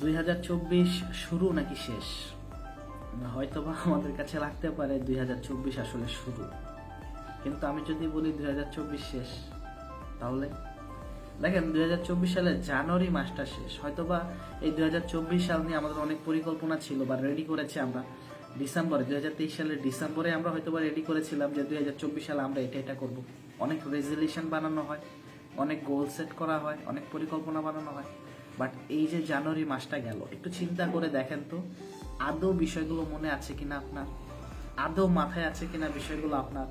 2024 শুরু নাকি শেষ? হয়তোবা আমাদের কাছে লাগতে পারে 2024 আসলে শুরু, কিন্তু আমি যদি বলি 2024 শেষ, তাহলে দেখেন 2024 সালের জানুয়ারি মাসটা শেষ। হয়তোবা এই 2024 সাল নিয়ে আমাদের অনেক পরিকল্পনা ছিল বা রেডি করেছি আমরা ডিসেম্বরে, 2023 সালের ডিসেম্বরে আমরা হয়তোবা রেডি করেছিলাম যে 2024 সালে আমরা এটা করব। অনেক রেজলিউশন বানানো হয়, অনেক গোল সেট করা হয়, অনেক পরিকল্পনা বানানো হয়। বাট এই যে জানুয়ারি মাসটা গেল, একটু চিন্তা করে দেখেন তো আদৌ বিষয়গুলো মনে আছে কিনা আপনার, আদৌ মাথায় আছে কিনা বিষয়গুলো আপনার।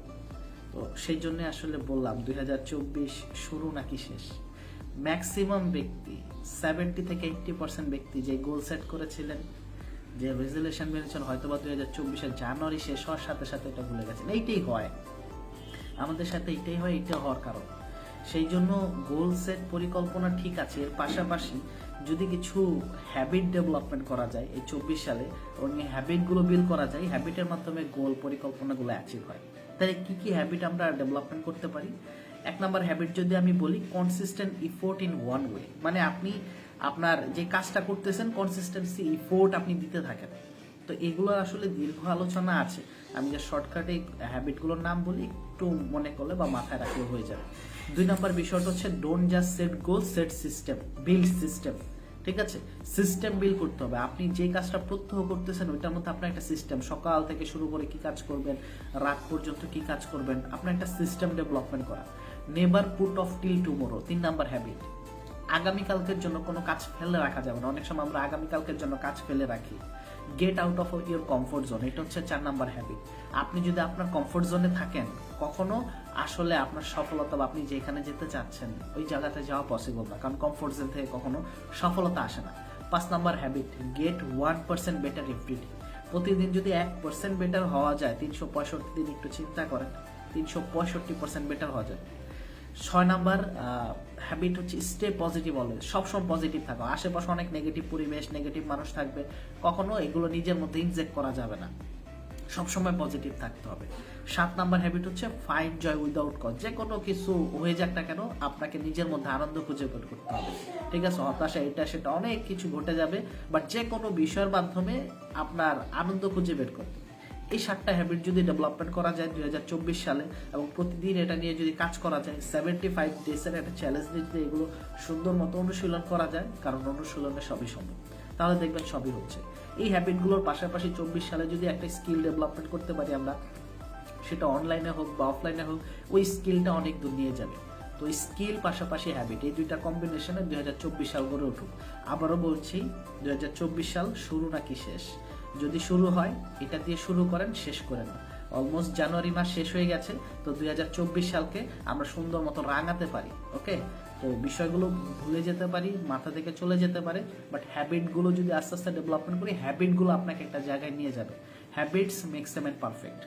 তো সেই জন্য আসলে বললাম 2024 শুরু নাকি শেষ। ম্যাক্সিমাম ব্যক্তি 70 থেকে 80% ব্যক্তি যে গোল সেট করেছিলেন, যে রেজলিউশন মেনেছেন, হয়তোবা 2024 জানুয়ারি শেষ হওয়ার সাথে সাথে এটা ভুলে গেছেন। এইটাই হয় আমাদের সাথে, এইটাই হয়, এইটা হওয়ার কারণ। সেই জন্য গোল সেট পরিকল্পনা ঠিক আছে, এর পাশাপাশি যদি কিছু হ্যাবিট ডেভেলপমেন্ট করা যায় এই 24 সালে এবং এই হ্যাবিটগুলো বিল্ড করা যায়, হ্যাবিটের মাধ্যমে গোল পরিকল্পনাগুলো অ্যাচিভ হয়। তাহলে কি কি হ্যাবিট আমরা ডেভেলপমেন্ট করতে পারি? এক নম্বর হ্যাবিট যদি আমি বলি, consistent effort in one way, মানে আপনি আপনার যে কাজটা করতেছেন কনসিস্টেন্সি ইফোর্ট আপনি দিতে থাকেন। তো এগুলোর আসলে দীর্ঘ আলোচনা আছে, আমি যে শর্টকাটে হ্যাবিটগুলোর নাম বলি, একটু মনে করলে বা মাথায় রাখলে হয়ে যাবে। 2 নম্বর বিষয়টা হচ্ছে don't just set goal, set system, build system. ঠিক আছে, সিস্টেম বিল্ড করতে হবে। আপনি যে কাজটা প্রত্যহ করতেছেন ওইটার মধ্যে আপনার একটা সিস্টেম, সকাল থেকে শুরু করে কি কাজ করবেন, রাত পর্যন্ত কি কাজ করবেন, আপনার একটা সিস্টেম ডেভেলপমেন্ট করা। Never put off till tomorrow, 3 number habit. আগামীকালকের জন্য কোনো কাজ ফেলে রাখা যাবে না। অনেক সময় আমরা আগামীকালকের জন্য কাজ ফেলে রাখি। Get out of your comfort zone, এটা হচ্ছে 4 নাম্বার হ্যাবিট। আপনি যদি আপনার কমফোর্ট জোনে থাকেন, কখনো আসলে আপনার সফলতা বা আপনি যেখানে যেতে চাচ্ছেন ওই জায়গাতে যাওয়া পসিবল না, কারণ কমফোর্ট জোন থেকে কখনো সফলতা আসে না। 5 number habit, get 1% better everyday. প্রতিদিন যদি 1% বেটার হওয়া যায়, 365 দিন একটু চিন্তা করেন, 365% বেটার হওয়া যায়। 6 নাম্বার হ্যাবিট হচ্ছে স্টে পজিটিভ অলওয়েজ, সবসময় পজিটিভ থাকো। আশেপাশে অনেক নেগেটিভ পরিবেশ, নেগেটিভ মানুষ থাকবে, কখনো এগুলো নিজের মধ্যে ইনজেক্ট করা যাবে না, সবসময় পজিটিভ থাকতে হবে। 7 নাম্বার হ্যাবিট হচ্ছে ফাইন্ড জয় উইদাউট কজ, যে কোনো কিছু হয়ে যাক না কেন আপনাকে নিজের মধ্যে আনন্দ খুঁজে বের করতে হবে। ঠিক আছে, হতাশা এটা সেটা অনেক কিছু ঘটে যাবে, বাট যে কোনো বিষয়ের মাধ্যমে আপনার আনন্দ খুঁজে বের করতে। এই 7টা হ্যাবিট যদি ডেভেলপমেন্ট করা যায় 2024 সালে এবং প্রতিদিন এটা নিয়ে যদি কাজ করা যায়, 75 ডেজের একটা চ্যালেঞ্জ নিয়ে যদি এগুলো সুন্দর মতো অনুশীলন করা যায়, কারণ অনুশীলনে সবই সম্ভব, তাহলে দেখবেন সবই হচ্ছে। এই হ্যাবিটগুলোর পাশাপাশি 24 সালে যদি একটা স্কিল ডেভেলপমেন্ট করতে পারি আমরা, সেটা অনলাইনে হোক বা অফলাইনে হোক, ওই স্কিলটা অনেক দূর নিয়ে যাবে। তো স্কিল পাশাপাশি হ্যাবিট, এই দুইটা কম্বিনেশনে 2024 সাল গড়ে উঠুক। আবারও বলছি, 2024 সাল শুরু নাকি শেষ? যদি শুরু হয় এটা দিয়ে শুরু করেন, শেষ করেন না। অলমোস্ট জানুয়ারি মাস শেষ হয়ে গেছে, তো 2024 সালকে আমরা সুন্দর মতো রাঙাতে পারি। ওকে, তো বিষয়গুলো ভুলে যেতে পারি, মাথা থেকে চলে যেতে পারে, বাট হ্যাবিটগুলো যদি আস্তে আস্তে ডেভেলপমেন্ট করি, হ্যাবিটগুলো আপনাকে একটা জায়গায় নিয়ে যাবে। Habits makes a man perfect.